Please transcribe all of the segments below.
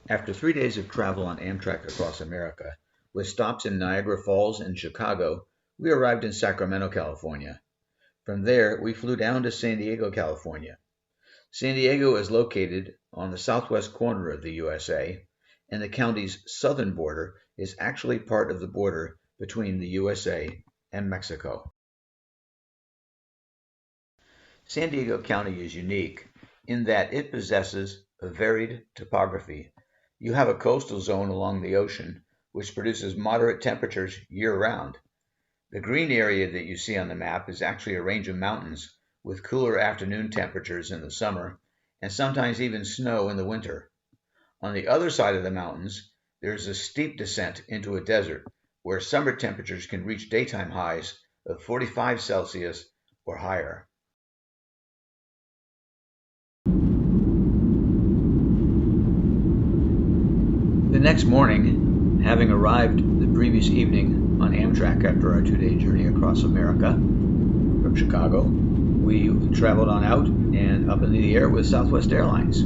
After 3 days of travel on Amtrak across America, with stops in Niagara Falls and Chicago, we arrived in Sacramento, California. From there, we flew down to San Diego, California. San Diego is located on the southwest corner of the USA, and the county's southern border is actually part of the border between the USA and Mexico. San Diego County is unique in that it possesses a varied topography. You have a coastal zone along the ocean, which produces moderate temperatures year-round. The green area that you see on the map is actually a range of mountains with cooler afternoon temperatures in the summer and sometimes even snow in the winter. On the other side of the mountains, there is a steep descent into a desert where summer temperatures can reach daytime highs of 45 Celsius or higher. The next morning, having arrived the previous evening on Amtrak after our 2-day journey across America from Chicago, we traveled on out and up into the air with Southwest Airlines.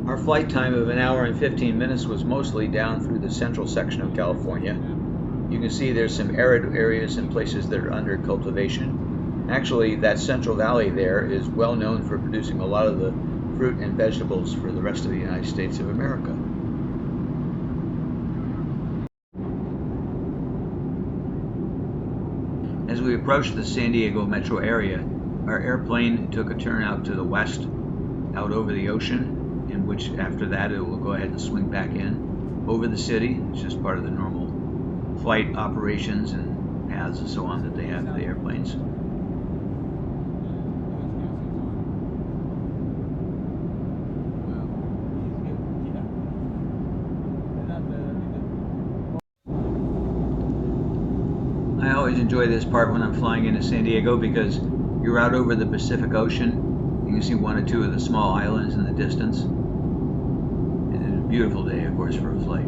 Our flight time of 1 hour and 15 minutes was mostly down through the central section of California. You can see there's some arid areas and places that are under cultivation. Actually, that Central Valley there is well known for producing a lot of the fruit and vegetables for the rest of the United States of America. As we approached the San Diego metro area, our airplane took a turn out to the west, out over the ocean, in which after that it will go ahead and swing back in over the city. It's just part of the normal flight operations and paths and so on that they have for the airplanes. I always enjoy this part when I'm flying into San Diego because you're out over the Pacific Ocean. You can see one or two of the small islands in the distance. And it's a beautiful day, of course, for a flight.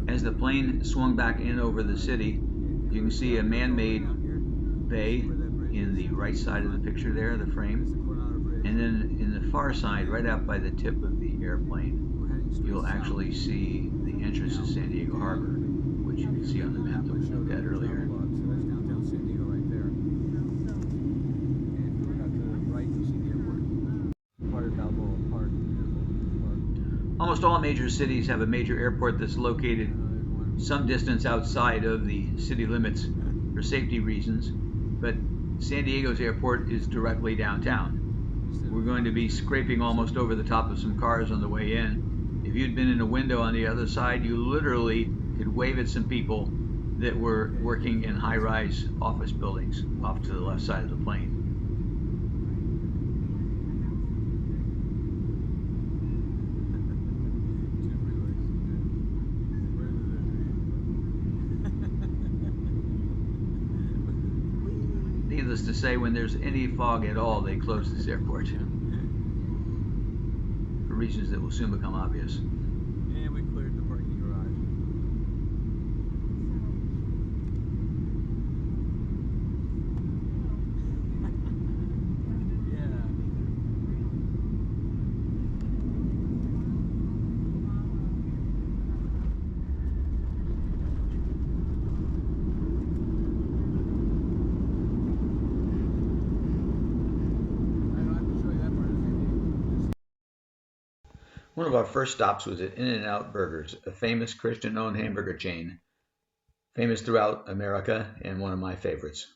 As the plane swung back in over the city, you can see a man-made bay in the right side of the picture there, the frame. And then in the far side, right out by the tip of the airplane, you'll actually see the entrance to San Diego Harbor, which you can see on the map that we looked at earlier. Almost all major cities have a major airport that's located some distance outside of the city limits for safety reasons, but San Diego's airport is directly downtown. We're going to be scraping almost over the top of some cars on the way in. If you'd been in a window on the other side, you literally could wave at some people that were working in high-rise office buildings off to the left side of the plane. Needless to say, when there's any fog at all, they close this airport for reasons that will soon become obvious. And we cleared the parking garage. One of our first stops was at In-N-Out Burgers, a famous Christian-owned hamburger chain, famous throughout America and one of my favorites.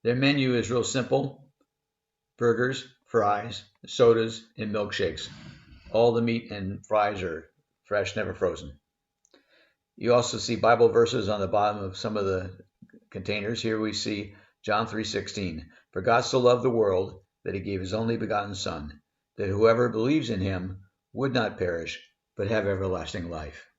Their menu is real simple: burgers, fries, sodas, and milkshakes. All the meat and fries are fresh, never frozen. You also see Bible verses on the bottom of some of the containers. Here we see John 3:16. For God so loved the world that he gave his only begotten Son, that whoever believes in him would not perish, but have everlasting life.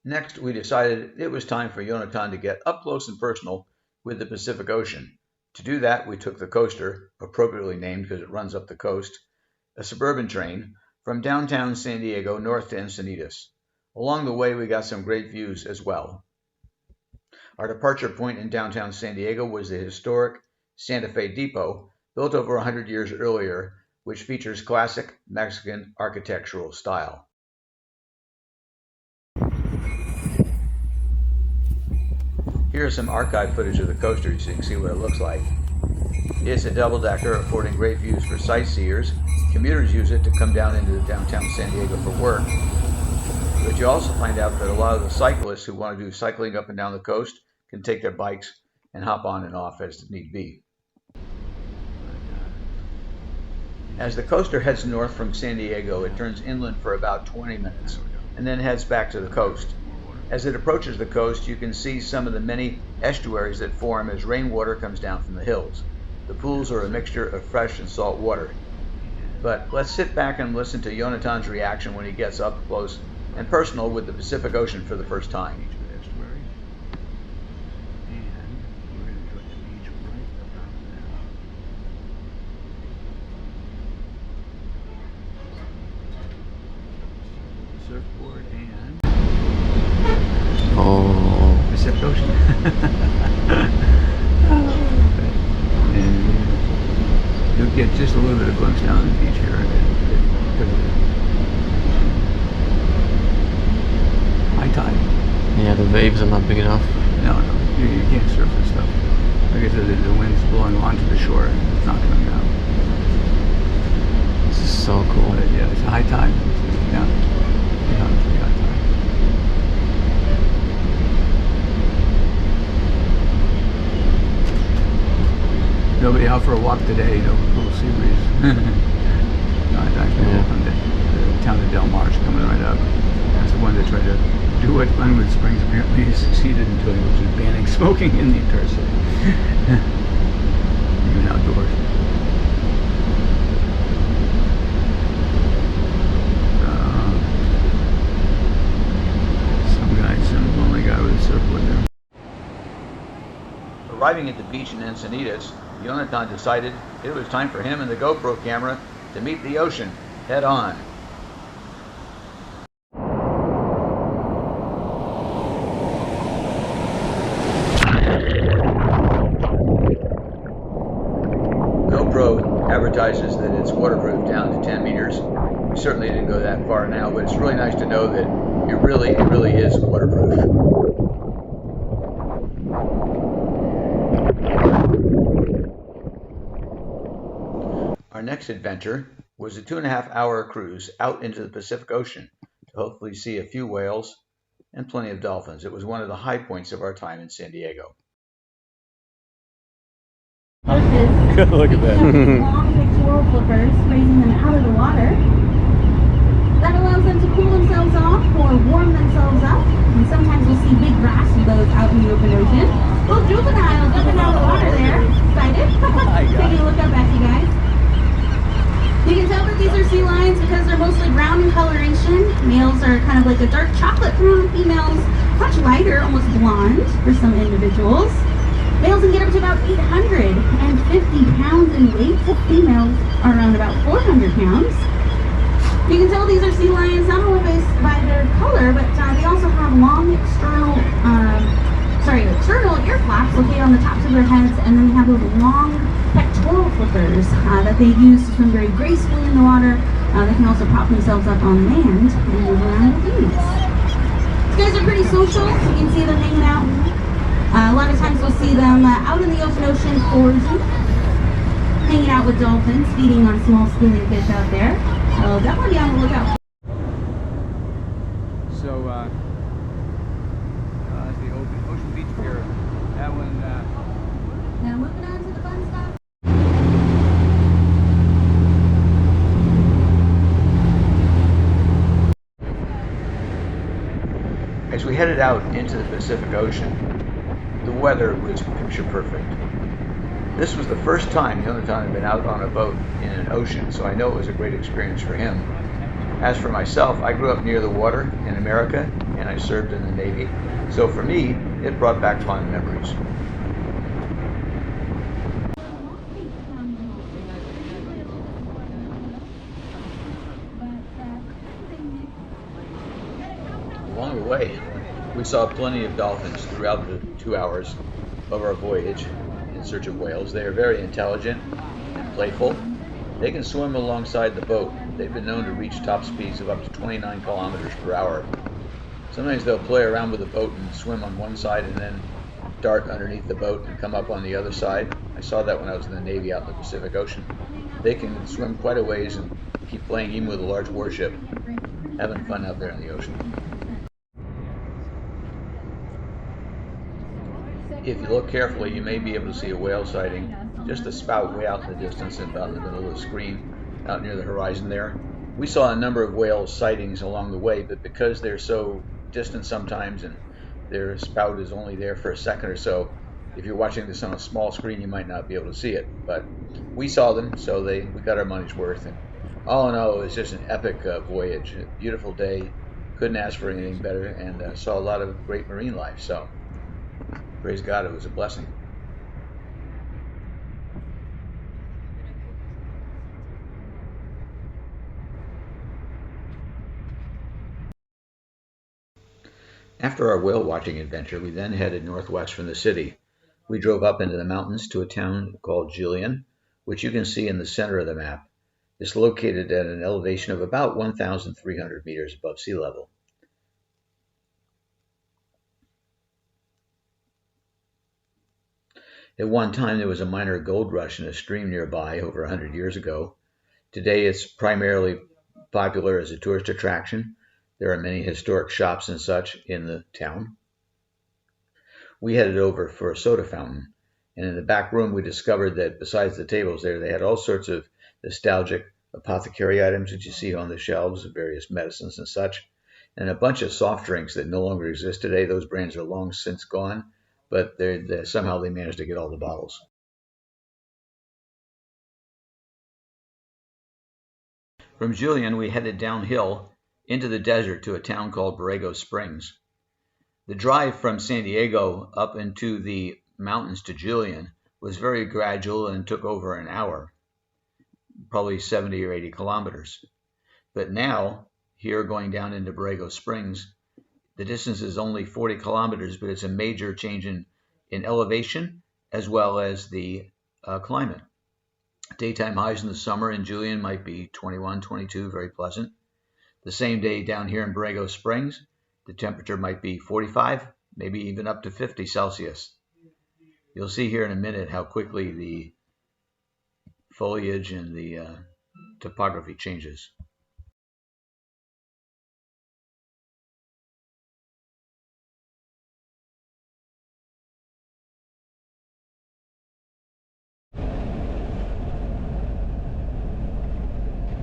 Next, we decided it was time for Jonatán to get up close and personal with the Pacific Ocean. To do that, we took the coaster, appropriately named because it runs up the coast, a suburban train, from downtown San Diego north to Encinitas. Along the way, we got some great views as well. Our departure point in downtown San Diego was the historic Santa Fe Depot, built over 100 years earlier, which features classic Mexican architectural style. Here's some archive footage of the coaster so you can see what it looks like. It's a double-decker, affording great views for sightseers. Commuters use it to come down into downtown San Diego for work. But you also find out that a lot of the cyclists who want to do cycling up and down the coast can take their bikes and hop on and off as need be. As the coaster heads north from San Diego, it turns inland for about 20 minutes and then heads back to the coast. As it approaches the coast, you can see some of the many estuaries that form as rainwater comes down from the hills. The pools are a mixture of fresh and salt water. But let's sit back and listen to Jonatán's reaction when he gets up close and personal with the Pacific Ocean for the first time. Surfboard and Pacific Ocean. And you'll get just a little bit of glimpse down the beach here. High tide. Yeah, the waves are not big enough. No, you can't surf this stuff. Like I said, the wind's blowing onto the shore and it's not coming out. This is so cool. But yeah, it's a high tide. Yeah. Pretty high tide. Nobody out for a walk today, no little sea breeze. No, I think from the town of Del Mar's coming right up. That's the one that tried to do what Glenwood Springs apparently succeeded in doing, which is banning smoking in the entire city. Even outdoors. Some lonely guy with a surfboard there. Arriving at the beach in Encinitas, Jonatán decided it was time for him and the GoPro camera to meet the ocean head on. GoPro advertises that it's waterproof down to 10 meters. We certainly didn't go that far now, but it's really nice to know that it really is waterproof. Our next adventure was a 2.5-hour cruise out into the Pacific Ocean to hopefully see a few whales and plenty of dolphins. It was one of the high points of our time in San Diego. Look at that. Long pectoral flippers, raising them out of the water. That allows them to cool themselves off or warm themselves up. And sometimes you'll see big grassy boats out in the open ocean. Little juveniles jumping out of the water there. Excited? Taking a look up at you guys. You can tell that these are sea lions because they're mostly brown in coloration. Males are kind of like a dark chocolate brown. Females much lighter, almost blonde for some individuals. Males can get up to about 850 pounds in weight. Females are around about 400 pounds. You can tell these are sea lions not only by their color, but they also have long external ear flaps located on the tops of their heads, and then they have those long pectoral flippers that they use to swim very gracefully in the water. They can also prop themselves up on land and move around with ease. These guys are pretty social. You can see them hanging out. A lot of times we'll see them out in the open ocean foraging, hanging out with dolphins, feeding on small schooling fish out there. So definitely be on the lookout. so that's the ocean beach pier. That one. Now moving on to the fun stuff. As we headed out into the Pacific Ocean, the weather was picture perfect. This was the first time Jonatán had been out on a boat in an ocean, so I know it was a great experience for him. As for myself, I grew up near the water in America, and I served in the Navy, so for me, it brought back fond memories. way. We saw plenty of dolphins throughout the 2 hours of our voyage in search of whales. They are very intelligent and playful. They can swim alongside the boat. They've been known to reach top speeds of up to 29 kilometers per hour. Sometimes they'll play around with the boat and swim on one side and then dart underneath the boat and come up on the other side. I saw that when I was in the Navy out in the Pacific Ocean. They can swim quite a ways and keep playing even with a large warship, having fun out there in the ocean. If you look carefully, you may be able to see a whale sighting, just a spout way out in the distance and about in the middle of the screen, out near the horizon there. We saw a number of whale sightings along the way, but because they're so distant sometimes and their spout is only there for a second or so, if you're watching this on a small screen, you might not be able to see it. But we saw them, so we got our money's worth. And all in all, it was just an epic voyage. A beautiful day. Couldn't ask for anything better, and saw a lot of great marine life. So praise God, it was a blessing. After our whale watching adventure, we then headed northwest from the city. We drove up into the mountains to a town called Jillian, which you can see in the center of the map. It's located at an elevation of about 1,300 meters above sea level. At one time, there was a minor gold rush in a stream nearby over 100 years ago. Today, it's primarily popular as a tourist attraction. There are many historic shops and such in the town. We headed over for a soda fountain, and in the back room we discovered that besides the tables there, they had all sorts of nostalgic apothecary items that you see on the shelves of various medicines and such, and a bunch of soft drinks that no longer exist today. Those brands are long since gone, but somehow they managed to get all the bottles. From Jillian, we headed downhill into the desert to a town called Borrego Springs. The drive from San Diego up into the mountains to Jillian was very gradual and took over an hour, probably 70 or 80 kilometers. But now, here going down into Borrego Springs, the distance is only 40 kilometers, but it's a major change in elevation as well as the climate. Daytime highs in the summer in Jillian might be 21, 22, very pleasant. The same day down here in Borrego Springs, the temperature might be 45, maybe even up to 50 Celsius. You'll see here in a minute how quickly the foliage and the topography changes.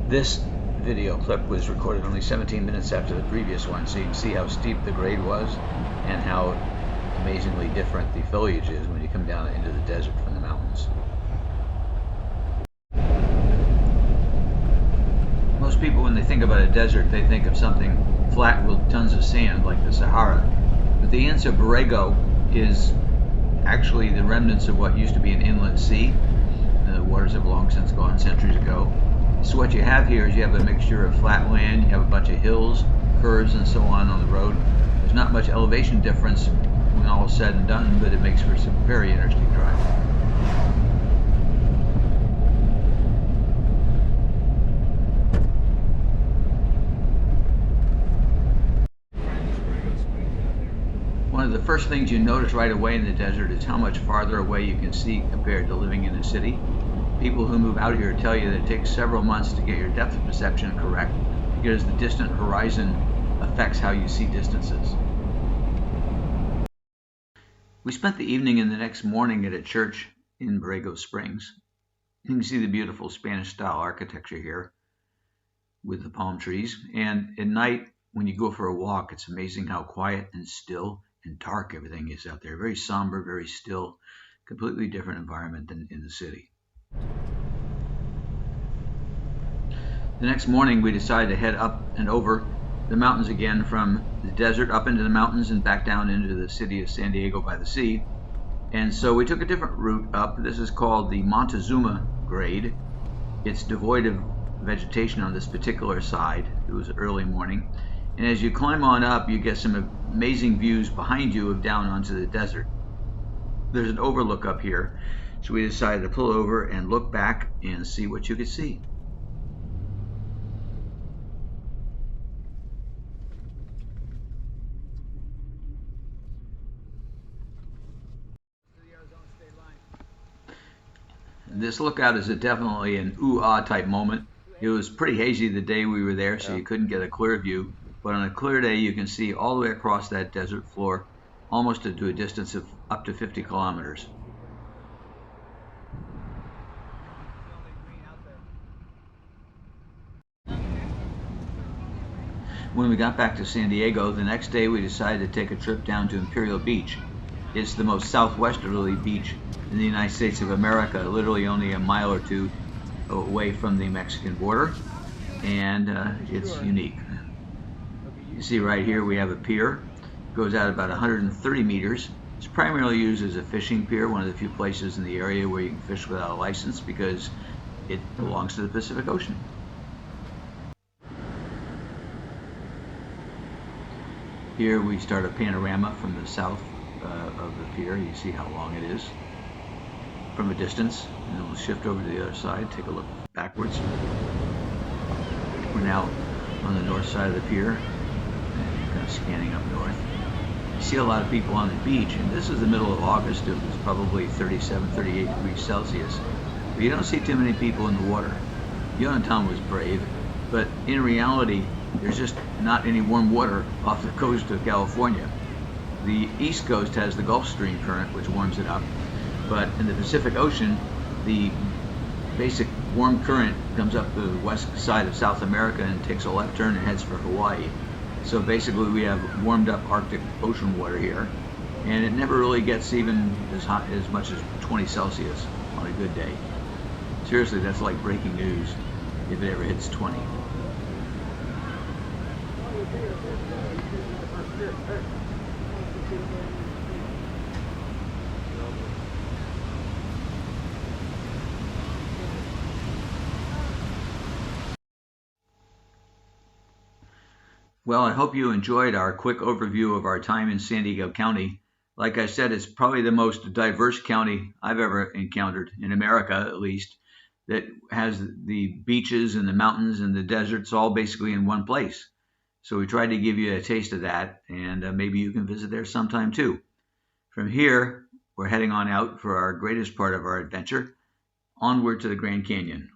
This video clip was recorded only 17 minutes after the previous one, so you can see how steep the grade was and how amazingly different the foliage is when you come down into the desert from the mountains. Most people, when they think about a desert, they think of something flat with tons of sand like the Sahara. But the Inns of Borrego is actually the remnants of what used to be an inland sea. The waters have long since gone centuries ago. So what you have here is you have a mixture of flat land, you have a bunch of hills, curves, and so on the road. There's not much elevation difference when all is said and done, but it makes for some very interesting drive. One of the first things you notice right away in the desert is how much farther away you can see compared to living in a city. People who move out here tell you that it takes several months to get your depth perception correct because the distant horizon affects how you see distances. We spent the evening and the next morning at a church in Borrego Springs. You can see the beautiful Spanish-style architecture here with the palm trees. And at night, when you go for a walk, it's amazing how quiet and still and dark everything is out there. Very somber, very still, completely different environment than in the city. The next morning, we decided to head up and over the mountains again, from the desert up into the mountains and back down into the city of San Diego by the sea. And so we took a different route up. This is called the Montezuma grade. It's devoid of vegetation on this particular side. It was early morning. And as you climb on up, you get some amazing views behind you of down onto the desert. There's an overlook up here, so we decided to pull over and look back and see what you could see. This lookout is definitely an ooh-ah type moment. It was pretty hazy the day we were there, so you couldn't get a clear view, but on a clear day you can see all the way across that desert floor, almost to a distance of up to 50 kilometers. When we got back to San Diego, the next day we decided to take a trip down to Imperial Beach. It's the most southwesterly beach in the United States of America, literally only a mile or two away from the Mexican border, and it's unique. You see right here we have a pier. It goes out about 130 meters. It's primarily used as a fishing pier, one of the few places in the area where you can fish without a license because it belongs to the Pacific Ocean. Here we start a panorama from the south of the pier. You see how long it is from a distance, and then we'll shift over to the other side, take a look backwards. We're now on the north side of the pier, and kind of scanning up north. You see a lot of people on the beach, and this is the middle of August. It was probably 37, 38 degrees Celsius, but you don't see too many people in the water. Jonatán was brave, but in reality, there's just not any warm water off the coast of California. The East Coast has the Gulf Stream current, which warms it up, but in the Pacific Ocean, the basic warm current comes up the west side of South America and takes a left turn and heads for Hawaii. So basically we have warmed up Arctic Ocean water here, and it never really gets even as hot as much as 20 Celsius on a good day. Seriously, that's like breaking news if it ever hits 20. Well, I hope you enjoyed our quick overview of our time in San Diego County. Like I said, it's probably the most diverse county I've ever encountered, in America at least, that has the beaches and the mountains and the deserts all basically in one place. So we tried to give you a taste of that, and maybe you can visit there sometime too. From here, we're heading on out for our greatest part of our adventure, onward to the Grand Canyon.